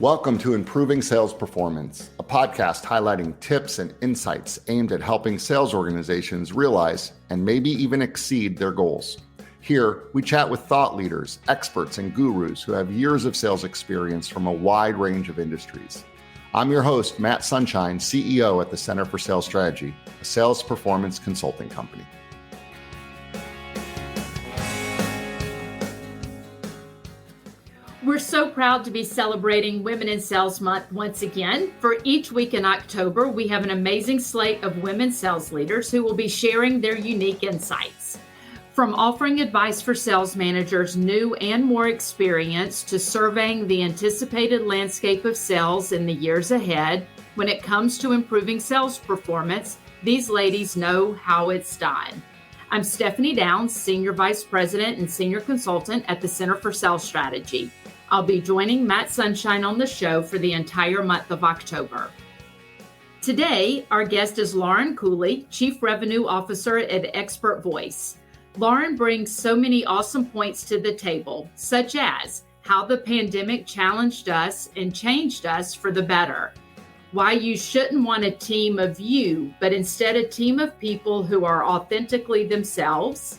Welcome to Improving Sales Performance, a podcast highlighting tips and insights aimed at helping sales organizations realize and maybe even exceed their goals. Here, we chat with thought leaders, experts, and gurus who have years of sales experience from a wide range of industries. I'm your host, Matt Sunshine, CEO at the Center for Sales Strategy, a sales performance consulting company. We're so proud to be celebrating Women in Sales Month once again. For each week in October, we have an amazing slate of women sales leaders who will be sharing their unique insights. From offering advice for sales managers new and more experienced to surveying the anticipated landscape of sales in the years ahead, when it comes to improving sales performance, these ladies know how it's done. I'm Stephanie Downs, Senior Vice President and Senior Consultant at the Center for Sales Strategy. I'll be joining Matt Sunshine on the show for the entire month of October. Today, our guest is Lauren Cooley, Chief Revenue Officer at ExpertVoice. Lauren brings so many awesome points to the table, such as how the pandemic challenged us and changed us for the better, why you shouldn't want a team of you, but instead a team of people who are authentically themselves,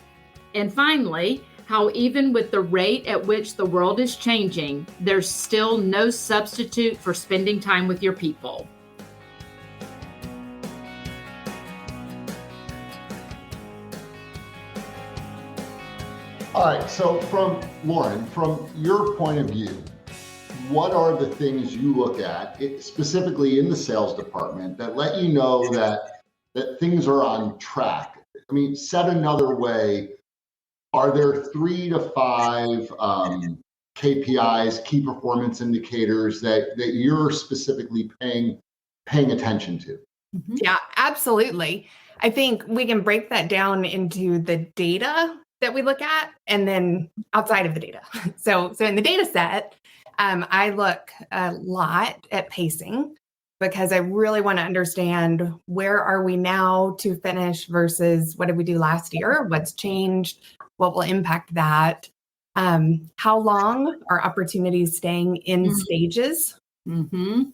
and finally, how even with the rate at which the world is changing, there's still no substitute for spending time with your people. All right, so from Lauren, from your point of view, what are the things you look at, specifically in the sales department, that let you know that things are on track? I mean, said another way, are there 3 to 5 KPIs, key performance indicators that you're specifically paying attention to? Mm-hmm. Yeah, absolutely. I think we can break that down into the data that we look at and then outside of the data. So in the data set, I look a lot at pacing because I really want to understand where are we now to finish versus what did we do last year? What's changed? What will impact that? How long are opportunities staying in stages? Mm-hmm.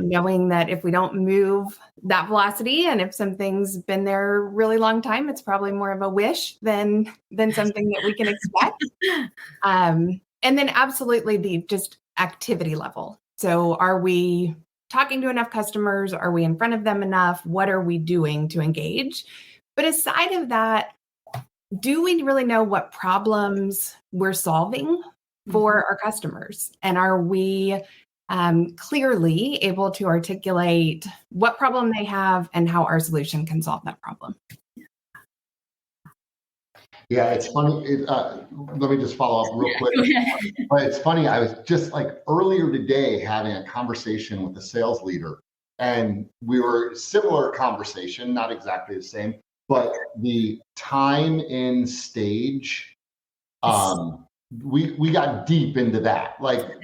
Knowing that if we don't move that velocity and if something's been there a really long time, it's probably more of a wish than something that we can expect. And then absolutely the just activity level. So are we talking to enough customers? Are we in front of them enough? What are we doing to engage? But aside of that, do we really know what problems we're solving for our customers? And are we clearly able to articulate what problem they have and how our solution can solve that problem? Yeah, it's funny. Let me just follow up real quick. But it's funny. I was just earlier today having a conversation with a sales leader, and we were similar conversation, not exactly the same, but the time in stage, we got deep into that.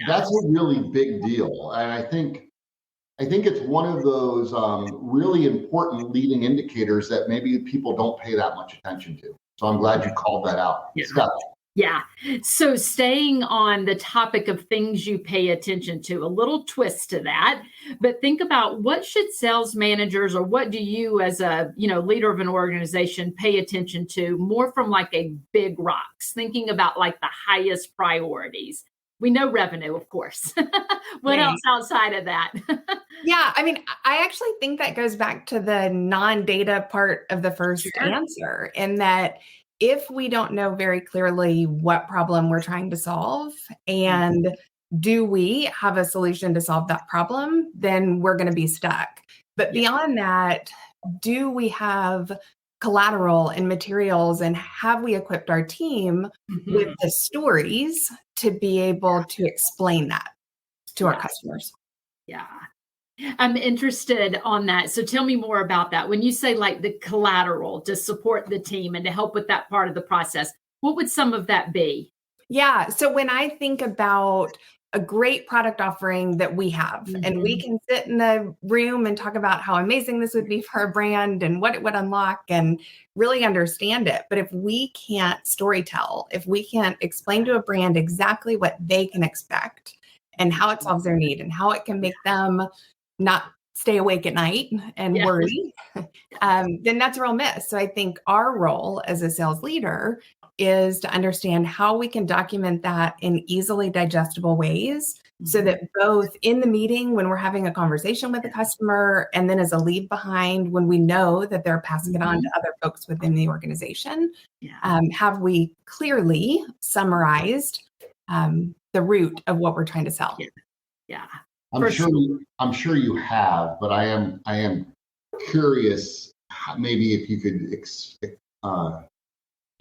That's a really big deal. And I think it's one of those really important leading indicators that maybe people don't pay that much attention to. So I'm glad you called that out. Yeah. Scott. Yeah. So staying on the topic of things you pay attention to, a little twist to that, but think about what should sales managers or what do you as a leader of an organization pay attention to more from a big rocks, thinking about the highest priorities. We know revenue, of course. What else outside of that? Yeah, I mean, I actually think that goes back to the non-data part of the first answer, in that if we don't know very clearly what problem we're trying to solve and do we have a solution to solve that problem, then we're going to be stuck. But beyond that, do we have collateral and materials and have we equipped our team with the stories to be able to explain that to our customers? Yeah. I'm interested on that. So tell me more about that. When you say the collateral to support the team and to help with that part of the process, what would some of that be? Yeah. So when I think about a great product offering that we have, and we can sit in the room and talk about how amazing this would be for our brand and what it would unlock and really understand it. But if we can't storytell, if we can't explain to a brand exactly what they can expect and how it solves their need and how it can make them not stay awake at night and worry, then that's a real miss. So I think our role as a sales leader is to understand how we can document that in easily digestible ways so that both in the meeting when we're having a conversation with the customer and then as a leave behind when we know that they're passing it on to other folks within the organization, have we clearly summarized the root of what we're trying to sell. Yeah. I'm sure you have, but I am curious, maybe if you could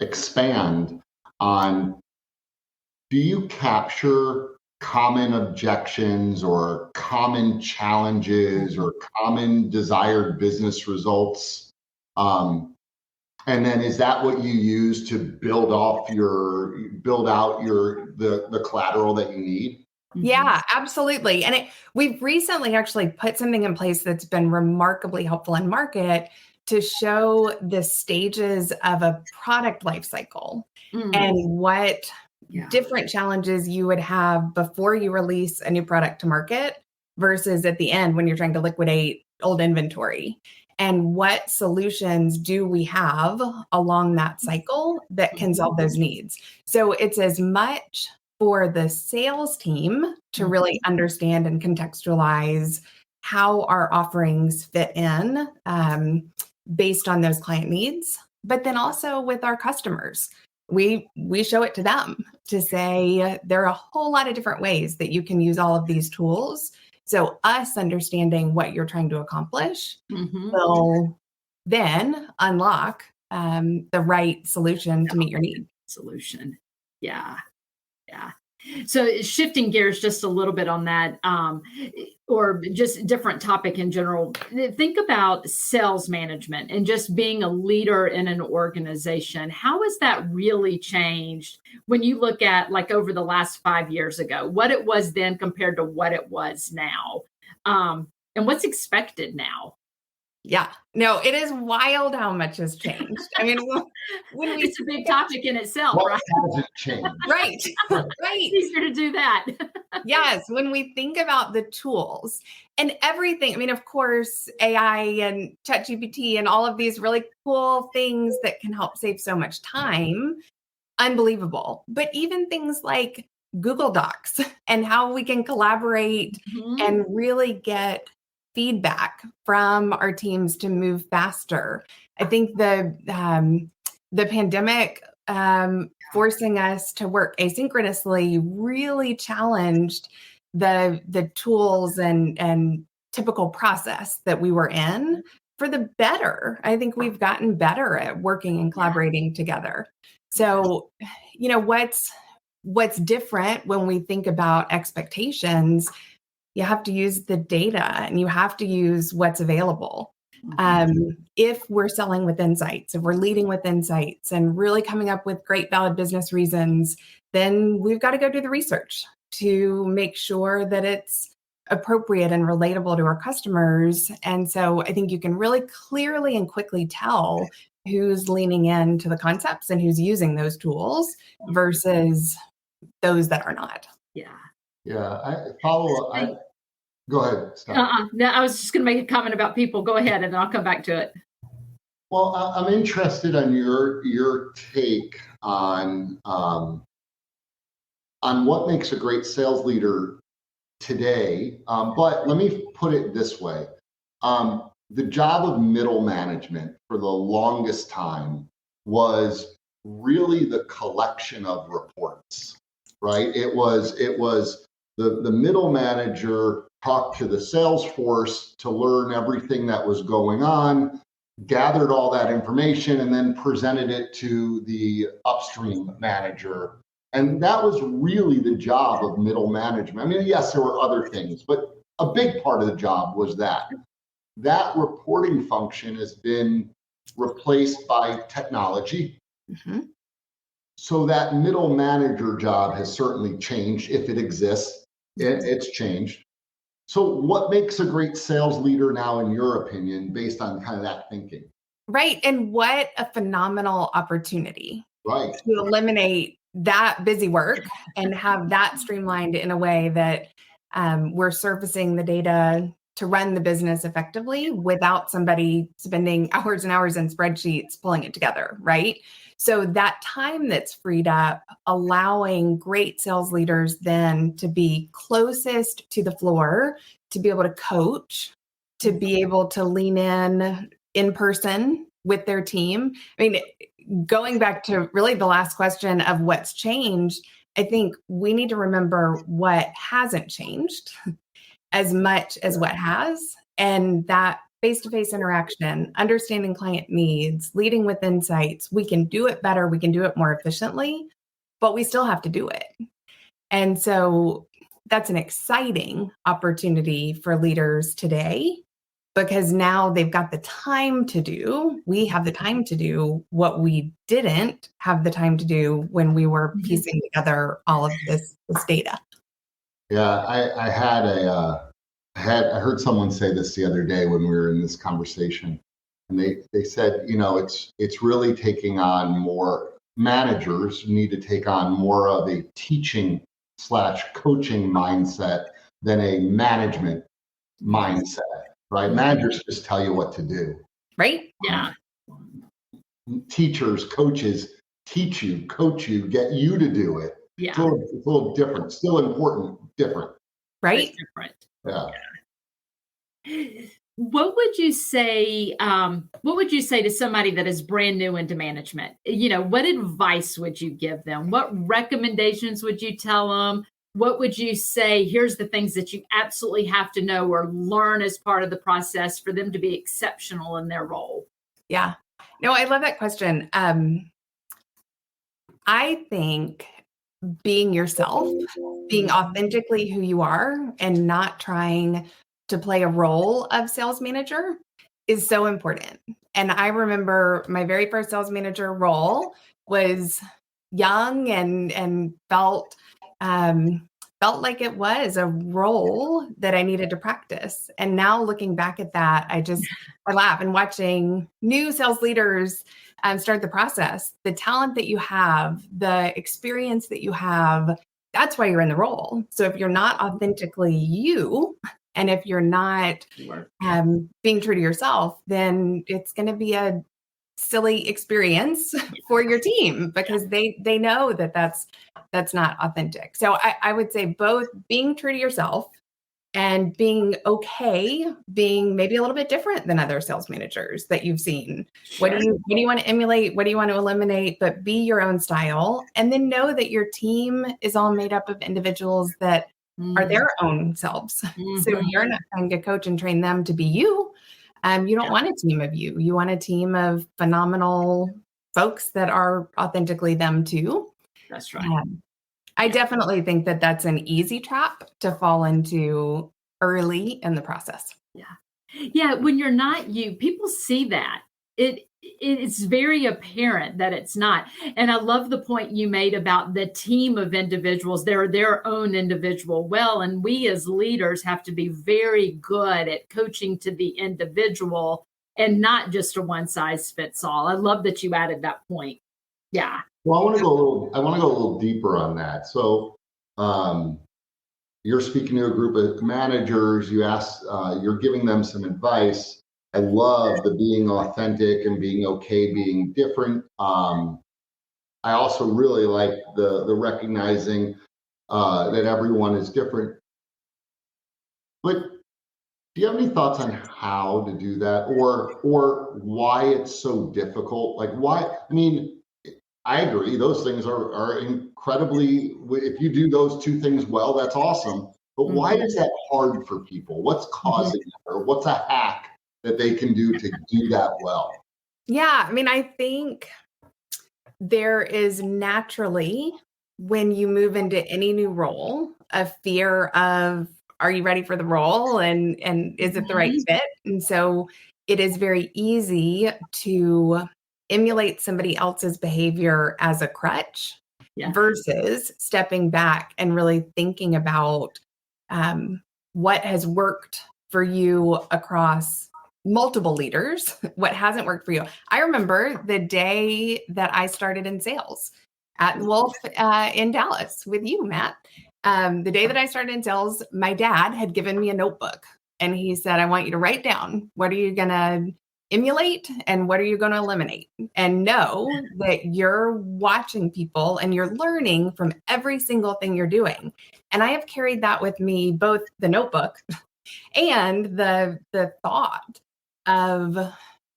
expand on, do you capture common objections or common challenges or common desired business results? And then is that what you use to build out the collateral that you need? Yeah, absolutely. And we've recently actually put something in place that's been remarkably helpful in market to show the stages of a product life cycle and what different challenges you would have before you release a new product to market versus at the end when you're trying to liquidate old inventory. And what solutions do we have along that cycle that can solve those needs? So it's as much for the sales team to really understand and contextualize how our offerings fit in based on those client needs, but then also with our customers. We show it to them to say there are a whole lot of different ways that you can use all of these tools. So us understanding what you're trying to accomplish will then unlock the right solution to meet your need. Yeah. So shifting gears just a little bit on that, or just different topic in general, think about sales management and just being a leader in an organization. How has that really changed when you look at like over the last 5 years ago, what it was then compared to what it was now, and what's expected now? Yeah, no, it is wild how much has changed. I mean, when it's a big topic in itself, what right? hasn't changed? Right. It's easier to do that. Yes, when we think about the tools and everything, I mean, of course, AI and ChatGPT and all of these really cool things that can help save so much time, unbelievable. But even things like Google Docs and how we can collaborate and really get feedback from our teams to move faster. I think the pandemic forcing us to work asynchronously really challenged the tools and typical process that we were in for the better. I think we've gotten better at working and collaborating together. So, what's different when we think about expectations, you have to use the data and you have to use what's available. If we're selling with insights, if we're leading with insights and really coming up with great valid business reasons, then we've got to go do the research to make sure that it's appropriate and relatable to our customers. And so I think you can really clearly and quickly tell who's leaning into the concepts and who's using those tools versus those that are not. Go ahead, Steph. No, I was just going to make a comment about people. Go ahead, and I'll come back to it. Well, I'm interested on your take on what makes a great sales leader today. But let me put it this way: the job of middle management for the longest time was really the collection of reports, right? It was the middle manager talked to the sales force to learn everything that was going on, gathered all that information, and then presented it to the upstream manager. And that was really the job of middle management. I mean, yes, there were other things, but a big part of the job was that. That reporting function has been replaced by technology. So that middle manager job has certainly changed, if it exists. It's changed. So what makes a great sales leader now, in your opinion, based on kind of that thinking? Right. And what a phenomenal opportunity to eliminate that busy work and have that streamlined in a way that we're surfacing the data to run the business effectively without somebody spending hours and hours in spreadsheets pulling it together, right? So that time that's freed up, allowing great sales leaders then to be closest to the floor, to be able to coach, to be able to lean in person with their team. I mean, going back to really the last question of what's changed, I think we need to remember what hasn't changed as much as what has, and that face-to-face interaction, understanding client needs, leading with insights. We can do it better. We can do it more efficiently, but we still have to do it. And so that's an exciting opportunity for leaders today, because now they've got the time to do, we have the time to do what we didn't have the time to do when we were piecing together all of this data. Yeah, I heard someone say this the other day when we were in this conversation, and they said, it's really taking on more. Managers need to take on more of a teaching/coaching mindset than a management mindset, right? Managers just tell you what to do. Right? Yeah. Teachers, coaches teach you, coach you, get you to do it. Yeah. It's a little different, still important, different. Right? It's different. Yeah. What would you say? What would you say to somebody that is brand new into management? What advice would you give them? What recommendations would you tell them? What would you say? Here's the things that you absolutely have to know or learn as part of the process for them to be exceptional in their role. Yeah. No, I love that question. I think being yourself, being authentically who you are, and not trying to play a role of sales manager is so important. And I remember my very first sales manager role was young and felt like it was a role that I needed to practice. And now looking back at that, I laugh, and watching new sales leaders start the process. The talent that you have, the experience that you have, that's why you're in the role. So if you're not authentically you, and if you're not being true to yourself, then it's going to be a silly experience for your team, because they know that that's not authentic. So I would say both being true to yourself and being okay, being maybe a little bit different than other sales managers that you've seen. Sure. What do you want to emulate? What do you want to eliminate? But be your own style. And then know that your team is all made up of individuals that are their own selves. Mm-hmm. So you're not trying to coach and train them to be you. You don't want a team of you. You want a team of phenomenal folks that are authentically them too. That's right. I definitely think that that's an easy trap to fall into early in the process. Yeah. Yeah. When you're not you, people see that. It's very apparent that it's not. And I love the point you made about the team of individuals. They're their own individual. Well, and we as leaders have to be very good at coaching to the individual and not just a one size fits all. I love that you added that point. Yeah. Well, I want to go a little deeper on that. So, you're speaking to a group of managers. You're giving them some advice. I love the being authentic and being okay, being different. I also really like the recognizing that everyone is different. But do you have any thoughts on how to do that, or why it's so difficult? Like why? I mean, I agree. Those things are incredibly. If you do those two things well, that's awesome. But why is that hard for people? What's causing it, or what's a hack that they can do to do that well? Yeah, I mean, I think there is naturally, when you move into any new role, a fear of, are you ready for the role? And is it the right fit? And so it is very easy to emulate somebody else's behavior as a crutch versus stepping back and really thinking about what has worked for you across multiple leaders, what hasn't worked for you. I remember the day that I started in sales. at Wolf in Dallas with you, Matt. The day that I started in sales, my dad had given me a notebook and he said, I want you to write down what are you going to emulate and what are you going to eliminate, and know that you're watching people and you're learning from every single thing you're doing. And I have carried that with me, both the notebook and the thought of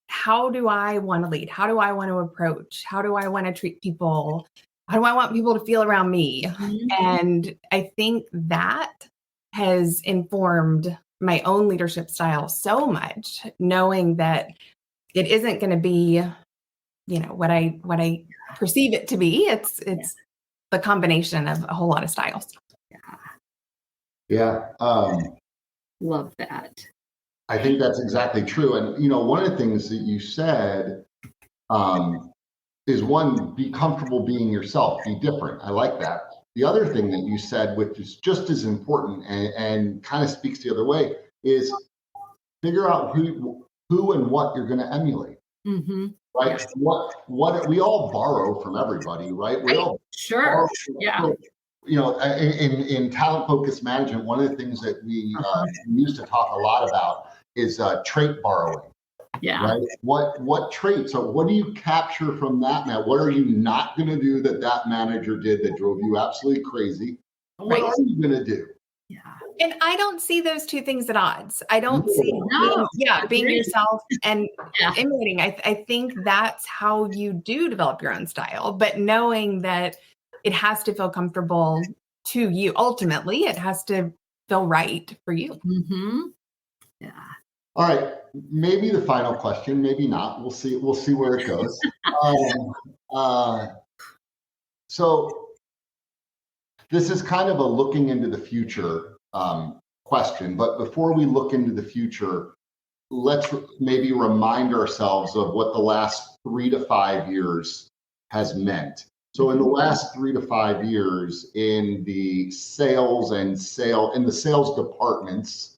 how do I want to lead? How do I want to approach? How do I want to treat people? How do I want people to feel around me? Mm-hmm. And I think that has informed my own leadership style so much, knowing that it isn't going to be, what I perceive it to be. It's the combination of a whole lot of styles. Yeah. Love that. I think that's exactly true. And, one of the things that you said is one, be comfortable being yourself, be different. I like that. The other thing that you said, which is just as important and kind of speaks the other way, is figure out who and what you're going to emulate. Mm-hmm. Right? What we all borrow from everybody, right? We all sure. Yeah. In talent focused management, one of the things that we used to talk a lot about is trait borrowing. Yeah. Right? What traits? So what do you capture from that, Matt? What are you not going to do that manager did that drove you absolutely crazy? What are you going to do? Yeah. And I don't see those two things at odds. I don't see being yourself and emulating. I think that's how you do develop your own style, but knowing that it has to feel comfortable to you. Ultimately, it has to feel right for you. Mm-hmm. Yeah. All right. Maybe the final question, maybe not. We'll see where it goes. So this is kind of a looking into the future question, but before we look into the future, let's maybe remind ourselves of what the last 3 to 5 years has meant. So in the last 3 to 5 years in the sales departments,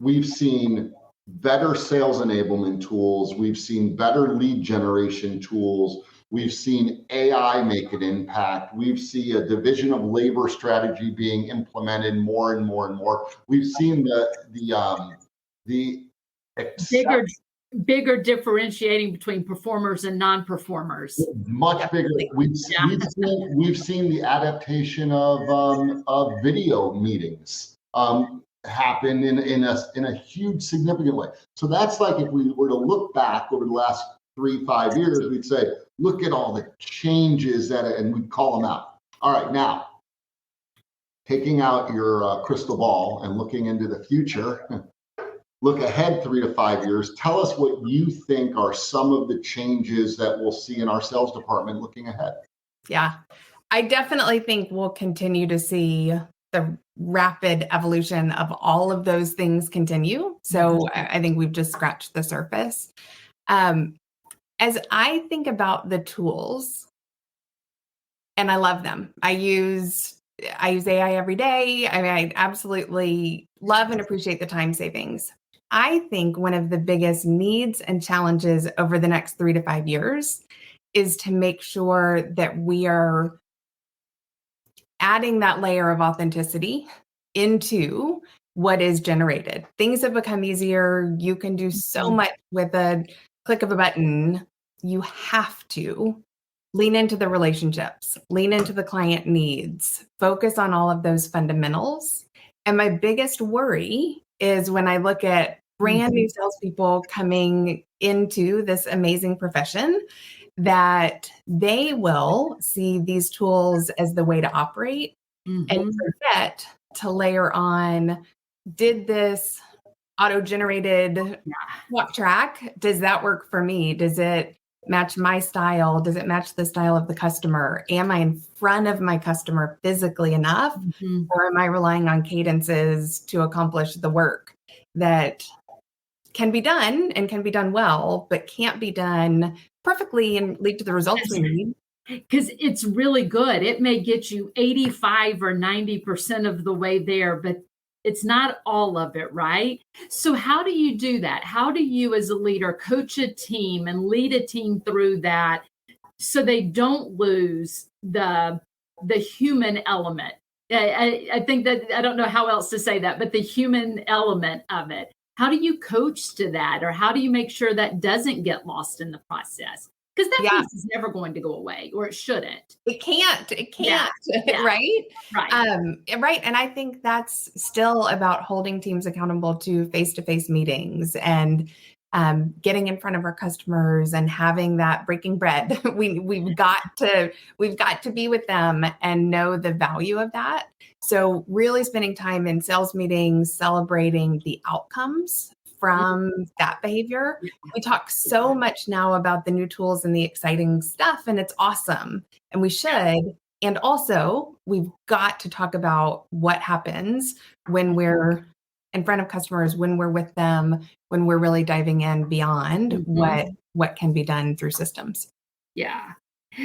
we've seen better sales enablement tools. We've seen better lead generation tools. We've seen AI make an impact. We've seen a division of labor strategy being implemented more and more and more. We've seen the bigger differentiating between performers and non-performers. Much bigger. We've seen the adaptation of video meetings happen in a huge significant way. So that's like if we were to look back over the last 3-5 years, we'd say, look at all the changes and we'd call them out. All right, now taking out your crystal ball and looking into the future, look ahead 3 to 5 years. Tell us what you think are some of the changes that we'll see in our sales department looking ahead. Yeah, I definitely think we'll continue to see the rapid evolution of all of those things continue. So I think we've just scratched the surface. As I think about the tools, and I love them. I use AI every day. I mean, I absolutely love and appreciate the time savings. I think one of the biggest needs and challenges over the next 3 to 5 years is to make sure that we are adding that layer of authenticity into what is generated. Things have become easier. You can do so much with a click of a button. You have to lean into the relationships, lean into the client needs, focus on all of those fundamentals. And my biggest worry is when I look at brand new salespeople coming into this amazing profession, that they will see these tools as the way to operate and forget to layer on, did this auto-generated walk track, does that work for me? Does it match my style? Does it match the style of the customer? Am I in front of my customer physically enough? Or am I relying on cadences to accomplish the work that can be done and can be done well, but can't be done perfectly and lead to the results we need? Because it's really good. It may get you 85 or 90% of the way there, but it's not all of it, right? So how do you do that? How do you as a leader coach a team and lead a team through that so they don't lose the human element. I think that, I don't know how else to say that, but the human element of it. How do you coach to that, or how do you make sure that doesn't get lost in the process? Because that Yeah. piece is never going to go away, or it shouldn't. It can't, Yeah. right? Right. Right. And I think that's still about holding teams accountable to face-to-face meetings and getting in front of our customers and having that breaking bread. We've got to be with them and know the value of that. So really spending time in sales meetings, celebrating the outcomes from that behavior. We talk so much now about the new tools and the exciting stuff, and it's awesome. And we should. And also, we've got to talk about what happens when we're in front of customers, when we're with them, when we're really diving in beyond what can be done through systems. Yeah.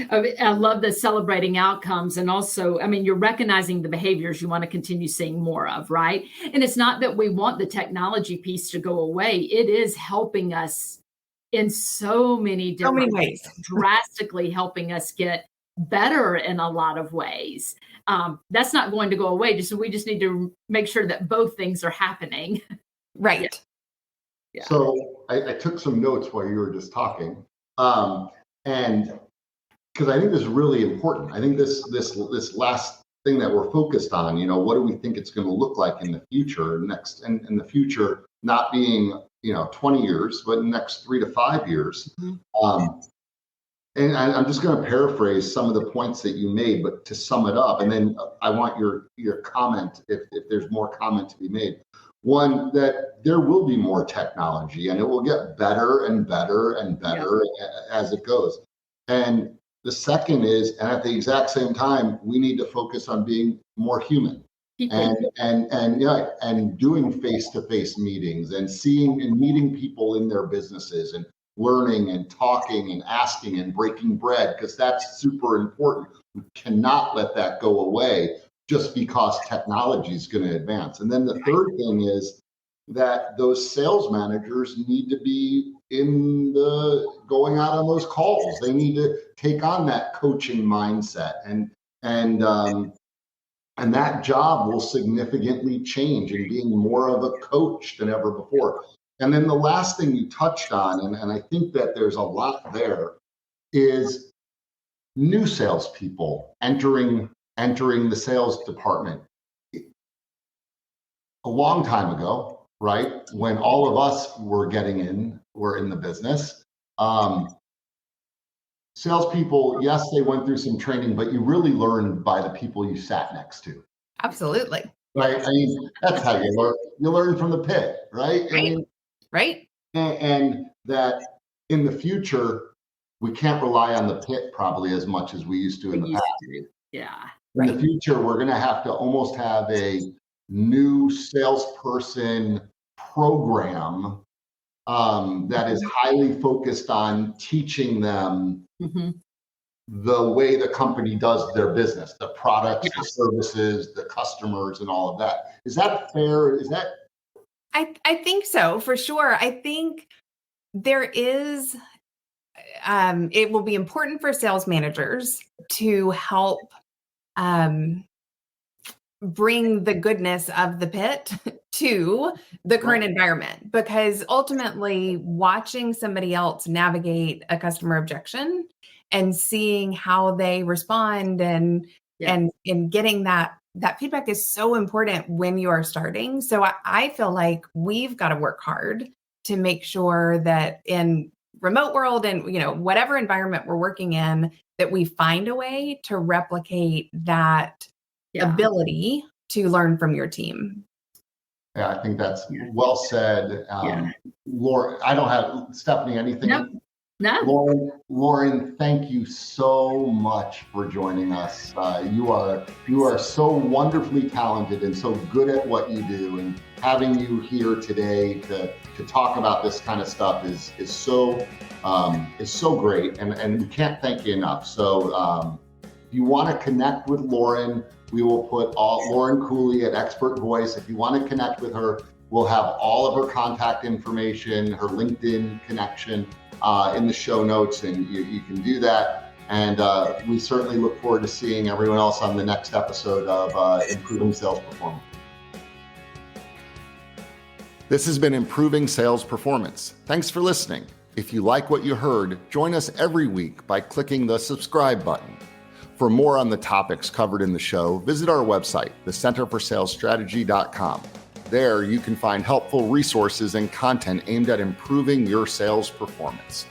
I love the celebrating outcomes. And also, I mean, you're recognizing the behaviors you want to continue seeing more of, right? And it's not that we want the technology piece to go away. It is helping us in so many different ways, drastically helping us get better in a lot of ways. That's not going to go away. We just need to make sure that both things are happening. Right. Yeah. So I took some notes while you were just talking. And because I think this is really important. I think this last thing that we're focused on, what do we think it's going to look like in the future and in the future, not being, 20 years, but in the next 3 to 5 years. And I'm just going to paraphrase some of the points that you made, but to sum it up, and then I want your comment if there's more comment to be made. One, that there will be more technology and it will get better and better and better as it goes. And the second is, and at the exact same time, we need to focus on being more human and doing face-to-face meetings and seeing and meeting people in their businesses and learning and talking and asking and breaking bread, because that's super important. We cannot let that go away just because technology is going to advance. And then the third thing is that those sales managers need to be going out on those calls. They need to take on that coaching mindset, and that job will significantly change in being more of a coach than ever before. And then the last thing you touched on, and I think that there's a lot there, is new salespeople entering the sales department. A long time ago, right, when all of us were in the business, salespeople, yes, they went through some training, but you really learned by the people you sat next to. Absolutely. Right. I mean, that's how you learn. You learn from the pit, right? Right. I mean, right. And that in the future, we can't rely on the pit probably as much as we used to in the past. Yeah. In the future, we're going to have to almost have a new salesperson program that is highly focused on teaching them the way the company does their business, the products, the services, the customers, and all of that. Is that fair? Is that? I think so, for sure. I think there is, it will be important for sales managers to help bring the goodness of the pit to the current environment, because ultimately watching somebody else navigate a customer objection and seeing how they respond and getting that feedback is so important when you are starting. So I feel like we've got to work hard to make sure that in remote world and whatever environment we're working in, that we find a way to replicate that ability to learn from your team. Yeah, I think that's well said. Lauren, I don't have, Stephanie, anything? No. Lauren, thank you so much for joining us. You are so wonderfully talented and so good at what you do, and having you here today to talk about this kind of stuff is so great, and we can't thank you enough. So if you want to connect with Lauren, we will put Lauren Cooley at ExpertVoice. If you want to connect with her, we'll have all of her contact information, her LinkedIn connection in the show notes, and you can do that. And we certainly look forward to seeing everyone else on the next episode of Improving Sales Performance. This has been Improving Sales Performance. Thanks for listening. If you like what you heard, join us every week by clicking the subscribe button. For more on the topics covered in the show, visit our website, thecenterforsalesstrategy.com. There, you can find helpful resources and content aimed at improving your sales performance.